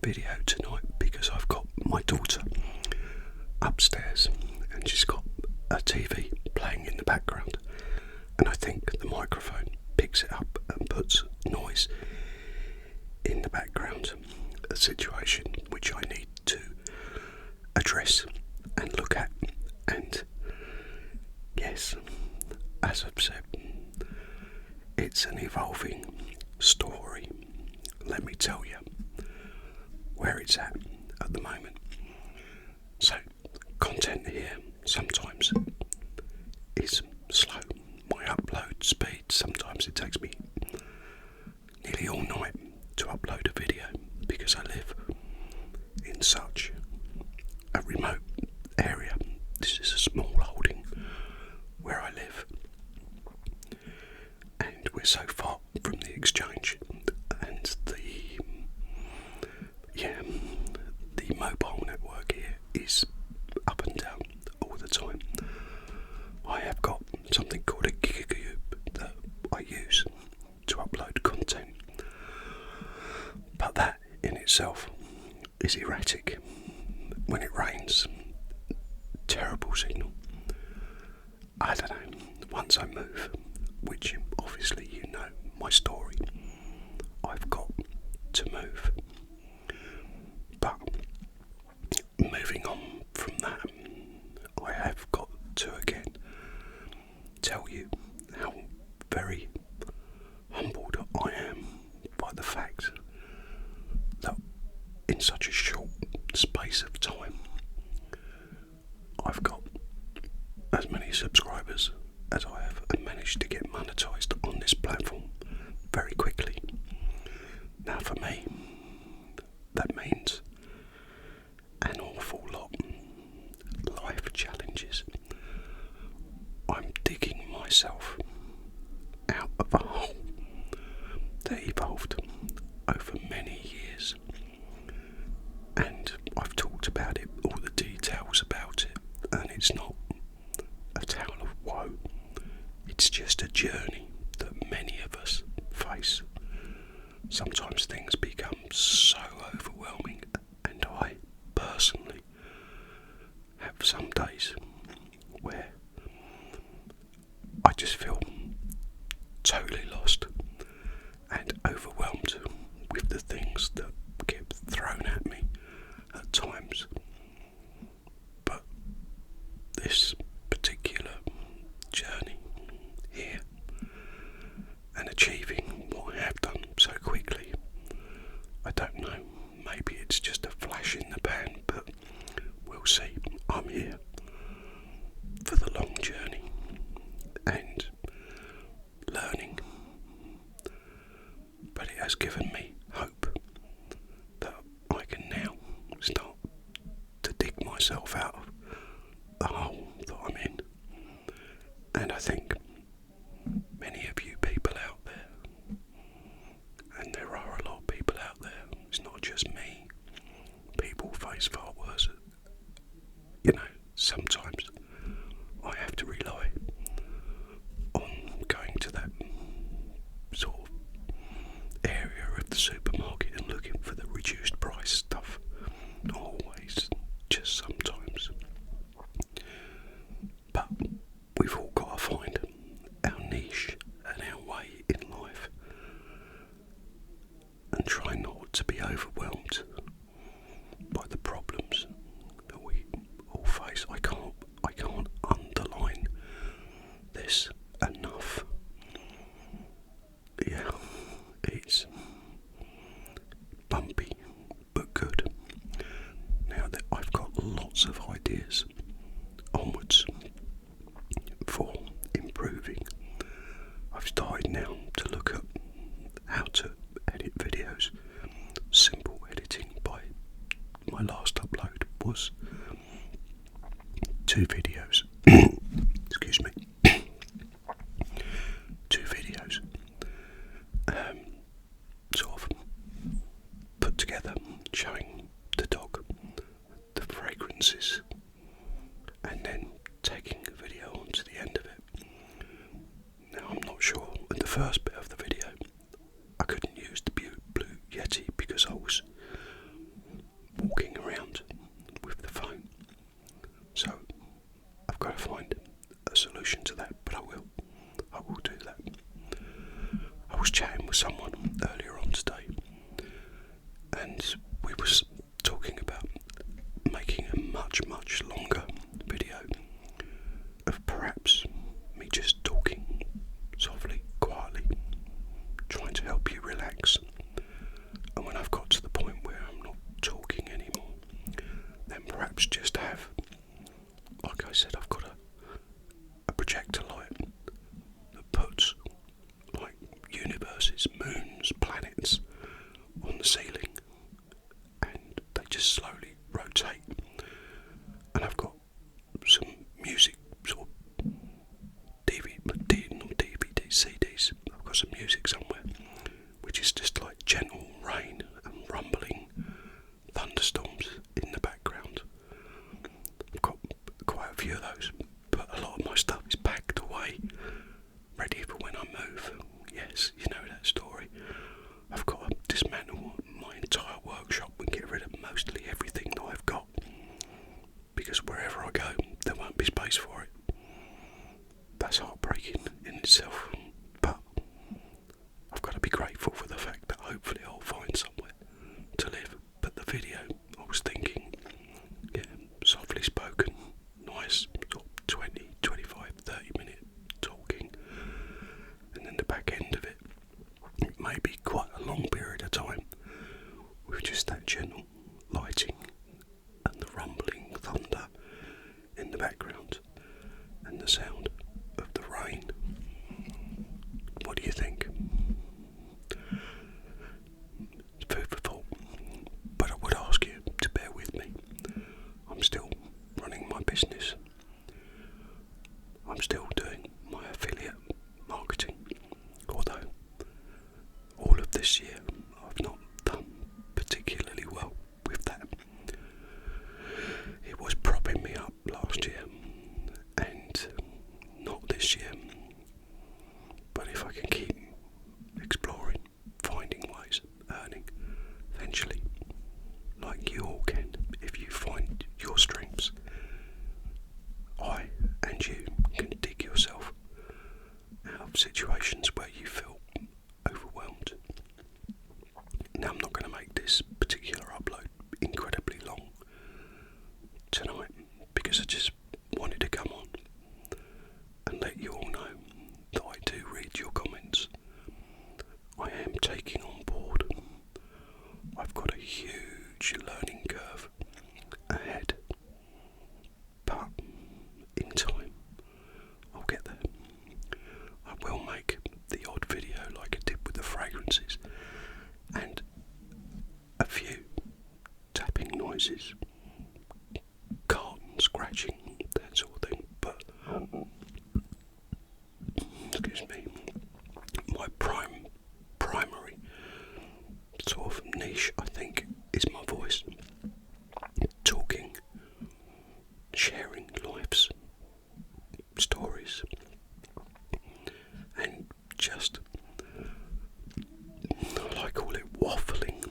video tonight because I've got my daughter upstairs and she's got a TV playing in the background, and I think the microphone picks it up and puts noise in the background, a situation which I need to address and look at. And yes, as I've said, it's an evolving story. Let me tell you where it's at the moment. So, content here sometimes is slow. My upload speed, sometimes it takes me nearly all night to upload a video because I live in such a remote area. This is a small holding where I live, and we're so far from the exchange, and the mobile network here is up and down all the time. I have got something called a gigacube that I use to upload content, but that in itself is erratic. When it rains, terrible signal. I don't know, once I move, which obviously you know my story, I've got to move. But moving on from that, I have got to again tell you how very humbled I am by the fact that in such a short space of time I've got as many subscribers as I have and managed to get monetized on this platform very quickly. Now for me, that means an awful lot. Life challenges. I'm digging myself out of a hole that evolved over many years, and I've talked about it, all the details about it, and it's not a tale of woe. It's just a journey that many of us face. Sometimes things become so overwhelming, and I personally have some days where I just feel totally lost and overwhelmed with the things that get thrown at me at times. But this particular journey here and achieving what I have done so quickly, I don't know, maybe it's just a flash in the pan, but we'll see. I'm here for the long journey and learning, but it has given me hope that I can now start to dig myself out of the hole that I'm in. And I think many of you people out there, and there are a lot of people out there, it's not just me, people face far worse. You know, sometimes I have to rely on going to that sort of area of the supermarket and looking for the reduced price stuff. Not always, just sometimes. But we've all got to find our niche and our way in life, and try not to be overwhelmed by the problems that we all face. I can't underline this enough. Yeah, it's bumpy but good. Now that I've got lots of ideas onwards for improving, I've started now to look at how to edit videos. Simple editing. By my last upload was 2 videos. Excuse me. 2 videos. Sort of put together, showing the dog the fragrances, and then taking a video onto the end of it. Now I'm not sure, in the first bit of the video I couldn't use the Blue Yeti because I was the ceiling, and they just slowly rotate. And I've got some music, sort of DVD, CDs. I've got some music somewhere, which is just like gentle rain and rumbling thunderstorms in the background. I've got quite a few of those, but a lot of my stuff is packed away, ready for when I move. Yes, you know that story. I've got to dismantle my entire workshop and get rid of mostly everything that I've got, because wherever I go, there won't be space for it. That's heartbreaking in itself, but I've got to be grateful for the fact that hopefully I'll find somewhere to live. But the video, I was thinking, yeah, softly spoken, nice, 20, 25, 30 minute talking, and then the back end of it, it may be quite a long period of time with just that gentle lighting and the rumbling thunder in the background and the sound of the rain. What do you think? It's food for thought, but I would ask you to bear with me. I'm still running my business. I'm still doing my affiliate marketing, although all of this year I've not done particularly well with that. It was propping me up last year, and not this year. But if I can keep exploring, finding ways, earning, eventually, like you all can, if you find your strengths, I and you can dig yourself out of situations where you feel overwhelmed. Now, I'm not going to make this particular upload incredibly long tonight, because I just wanted to come on and let you all know that I do read your comments. I am taking on board. I've got a huge learning curve ahead, but in time I'll get there. I will make the odd video like I did with the fragrances, and a few tapping noises, carton scratching, that sort of thing, but excuse me, my primary sort of niche, I think, is my voice. Talking, sharing life's stories, and just, I call it waffling.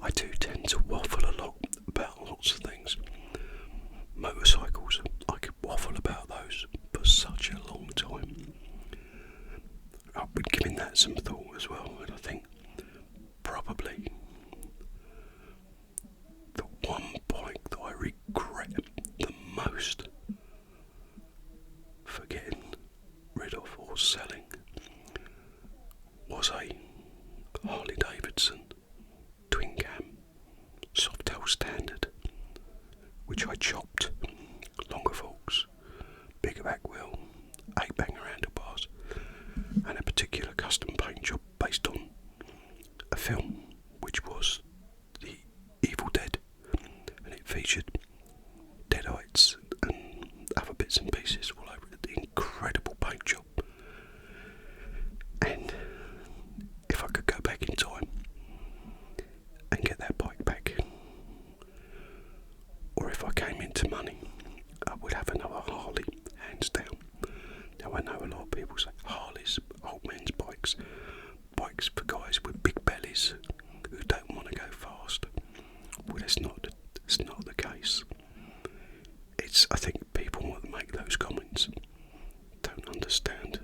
I do tend to waffle a lot about lots of things. Motorcycles, I could waffle about those for such a long time. I've been giving that some thought as well, and I think probably the one bike that I regret the most for getting rid of or selling was a Harley Davidson twin cam Softail Standard, which I chopped, longer forks, bigger back wheel, 8-banger handlebars, and a particular custom paint job based on a film which was The Evil Dead, and it featured deadites and other bits and pieces all over it. The incredible paint job. And if I could go back in time and get that bike back, or if I came into money, I would have another Harley, hands down. Now, I know a lot of people say Harleys, old men's bikes, bikes for guys with big bellies who don't want to go fast. Well, that's not the case. I think people that make those comments don't understand,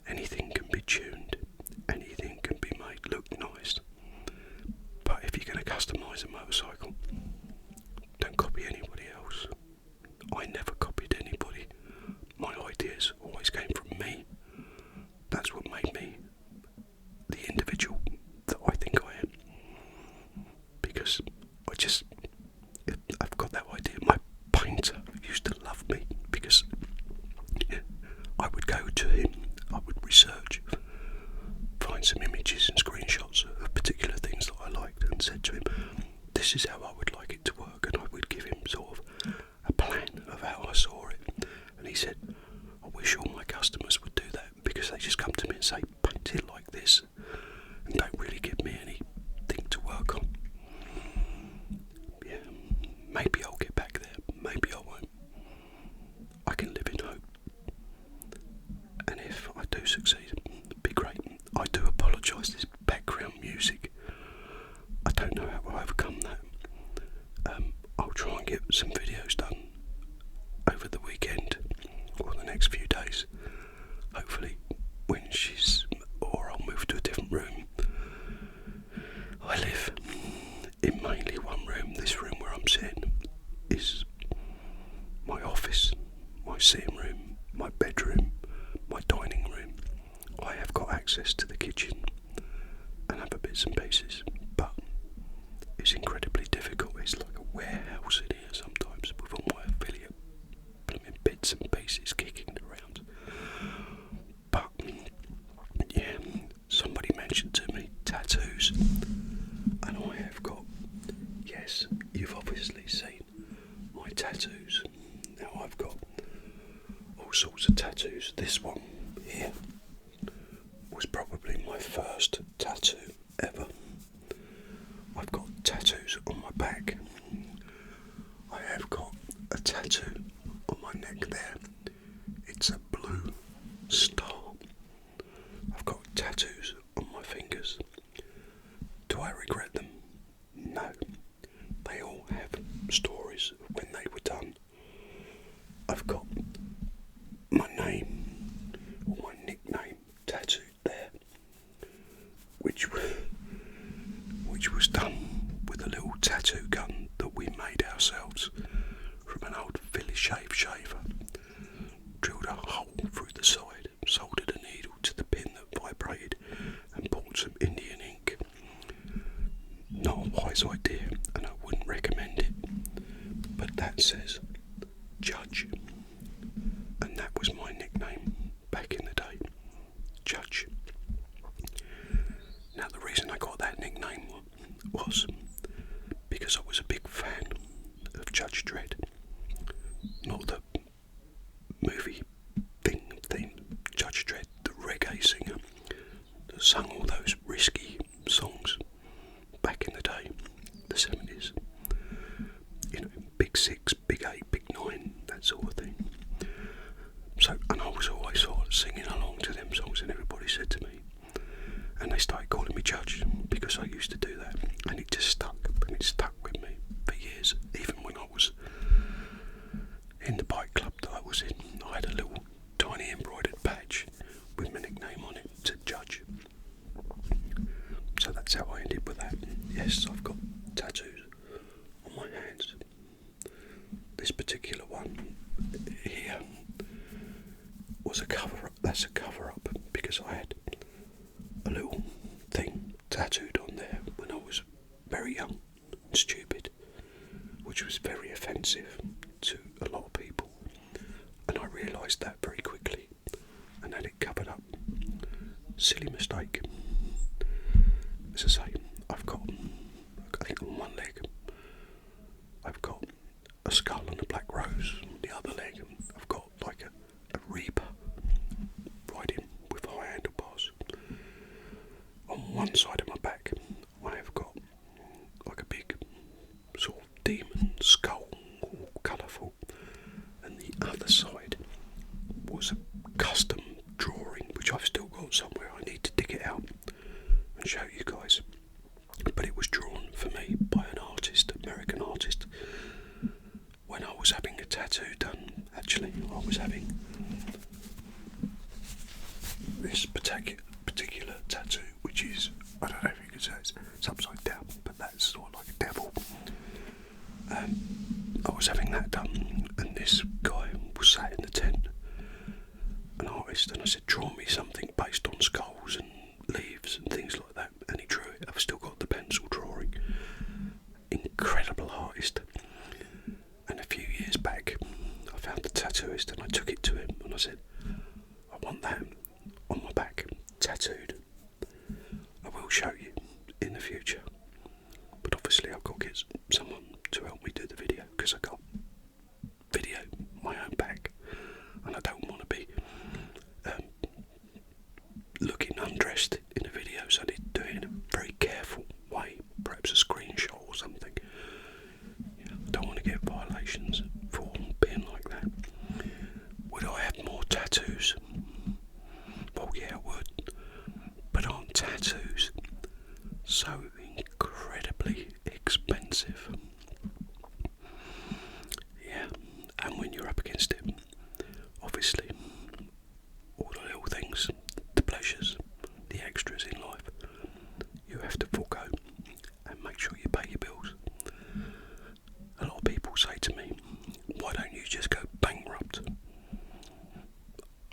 anything can be tuned, anything can be made look nice, but if you're going to customise a motorcycle, don't copy anybody else. I never copied anybody. My ideas always came from me. That's what made me the individual that I think I am, because I've got that idea. My painter used to love me because I would go to him, I would research, find some images and screenshots and said to him, this is how I would like it to work, and I would give him sort of a plan of how I saw it. And he said, I wish all my customers would do that, because they just come to me and say, paint it like this, and don't really give me anything to work on. Yeah, maybe I'll get back there, maybe I won't. I can live in hope. And if I do succeed, it'd be great. I do apologise, this background music, I don't know how I overcome that. I'll try and get some videos done over the weekend or the next few days. Hopefully when or I'll move to a different room. I live in mainly one room. This room where I'm sitting is my office, my sitting room, my bedroom, my dining room. I have got access to the kitchen and other bits and pieces, but it's incredibly difficult. It's like a warehouse in here sometimes with all my affiliate bits and pieces kicking around. But yeah, somebody mentioned to me tattoos, and I have got, yes, you've obviously seen my tattoos. Now I've got all sorts of tattoos. This one here was probably my first tattoo ever. I've got tattoos on my back. I have got a tattoo on my neck there. It's a blue star. I've got tattoos on my fingers. Do I regret them? No. They all have stories of when they were done. I've got my name, or my nickname, tattooed there, which was done with a little tattoo gun that we made ourselves from an old Philly shaver. Drilled a hole through the side, soldered a needle to the pin that vibrated, and bought some Indian ink. Not a wise idea, and I wouldn't recommend it, but that says Judge, and that was my nickname back in the day, Judge. Now the reason I got that nickname was because I was a big fan of Judge Dredd, not the movie theme, Judge Dredd, the reggae singer that sung all those risky songs back in the day, the 70s. You know, Big 6, Big 8, Big 9, that sort of thing. So, and I was always sort of singing along to them songs, and everybody said to me, and they started calling me Judge because I used to do that, and it just stuck, and it stuck with me for years. Even when I was in the bike club that I was in, I had a little tiny embroidered badge with my nickname on it, to Judge. So that's how I ended with that. Yes, I've got tattoos on my hands. This particular one here was a cover-up. That's a cover-up because I had a little thing tattooed on there when I was very young and stupid, which was very offensive to a lot of people, and I realised that very quickly and had it covered up. Silly mistake. As I say, I've got, I think on one leg I've got a skull and a black rose. On the other leg I've got like a reaper riding with high handlebars. On one side of my back I have got like a big sort of demon skull, all colourful, and the other side was a custom drawing which I've still got somewhere. I need to dig it out and show you guys, but it was drawn for me by an artist, American artist, when I was having a tattoo done. Actually, I was having this particular tattoo, which is, I don't know if you can say it's upside down, but that's sort of like a devil. I was having that done, and this guy was sat in the tent, an artist, and I said, draw me something based on skulls and leaves and things like that, and he drew it. I've still got the pencil drawing. Incredible artist. And a few years back I found the tattooist and I took it to him and I said, I want that on my back tattooed. I will show you in the future. someone to help me do the video, because I got video my own back, and I don't want to be looking undressed in a video, so I need to do it in a very careful way, perhaps a screenshot or something. I don't want to get violations for being like that. Would I have more tattoos? Well, yeah, I would. But aren't tattoos so incredibly expensive? Yeah, and when you're up against it, obviously, all the little things, the pleasures, the extras in life, you have to forego and make sure you pay your bills. A lot of people say to me, why don't you just go bankrupt?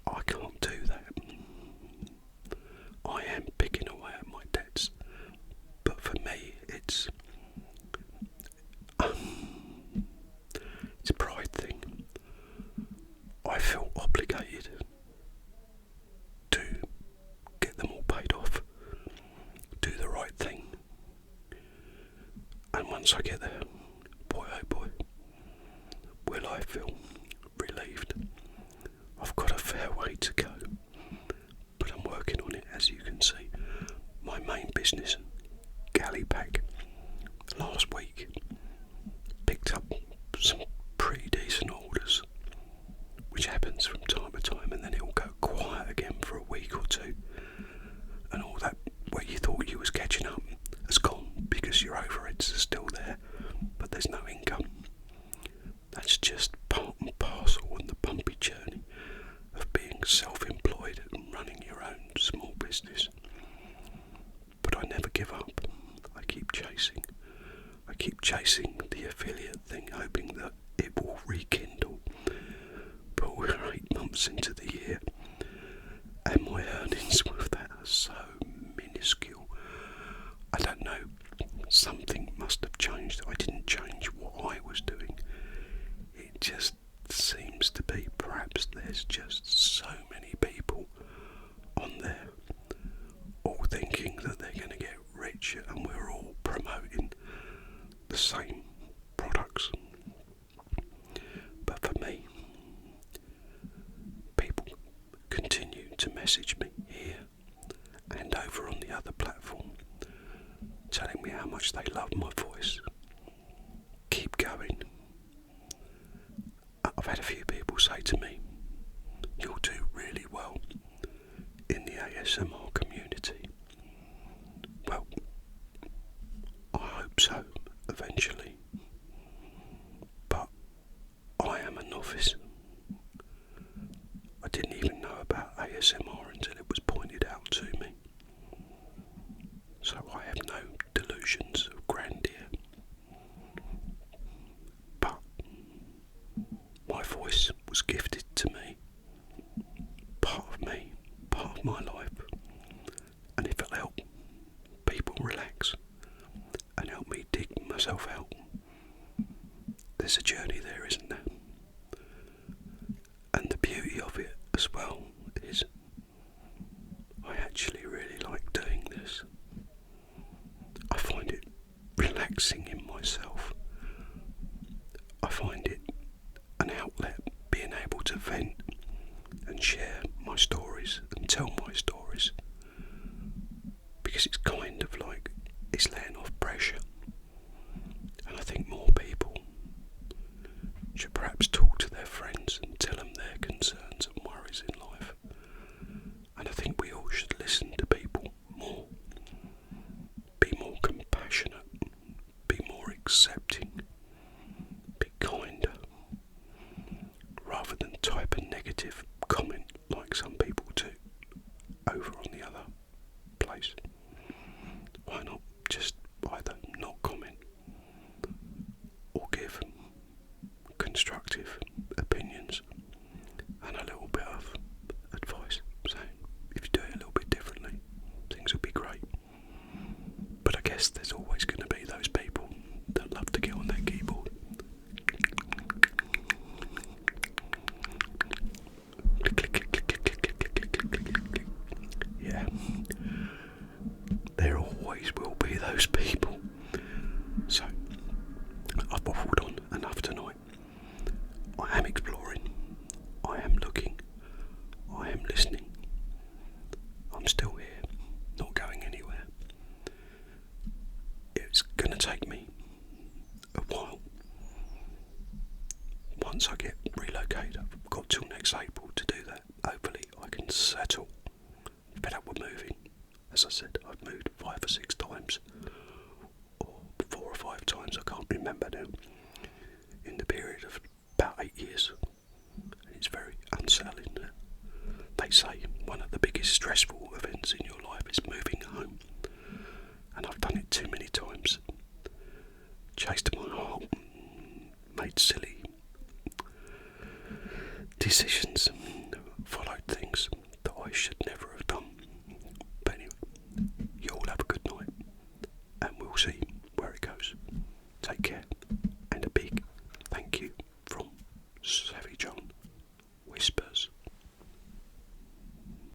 I can't do that. I am picking away at my debts, but for me it's a pride thing. I feel obligated to get them all paid off, do the right thing, and once I get there, boy oh boy, will I feel relieved. I've got a fair way to go, but I'm working on it, as you can see. My main business, Galley Pack, last week picked up some pretty decent orders, which happens from time to time, and then it will go quiet again for a week or two, and all that where you thought you was catching up has gone because your overheads are still there, but there's no income. That's just part and parcel in the bumpy journey of being self-employed and running your own small business. But I never give up. I keep chasing. I keep chasing the affiliate thing, hoping that it will rekindle. But we're 8 months into the year, and my earnings with that are so minuscule. I don't know, something must have changed. I didn't change what I was doing. It just seems to be, perhaps there's just so many people on there all thinking that they're going to get rich, and we're all promoting the same products. But for me, people continue to message me here and over on the other platform, telling me how much they love my voice. Keep going. I've had a few people say to me, you'll do really well in the ASMR community. Well, I hope so, eventually. But I am a novice. I didn't even know about ASMR until it was pointed out to me. So I have no delusions of grandeur. But my voice was gifted to me, part of my life, and if it'll help people relax and help me dig myself out, there's a journey there, isn't there? And the beauty of it as well is I actually really like doing this. I find it relaxing in myself. I find it an outlet, being able to vent and share my stories and tell my stories, because it's kind of like it's letting off pressure. And I think more people should perhaps talk to their friends and tell them their concerns and worries in life. And I think we all should listen to people more, be more compassionate, be more accepting, be kinder, rather than type a negative comment like some people do over on the other place. Why not just either not comment or give constructive opinions and a little bit of advice, saying if you do it a little bit differently, things will be great. But I guess there's always going to be those people that love to get on their keyboard. Yeah, there always will be those people. So I've waffled on enough tonight. I am exploring. I am looking. I am listening. I'm still here, not going anywhere. It's going to take me a while. Once I get relocated, I've got till next April to do that. Hopefully I can settle. Fed up with moving. As I said, I've moved 5 or 6 times. Or 4 or 5 times, I can't remember now. In the period of about 8 years. It's very unsettling. They say one of the biggest stressful events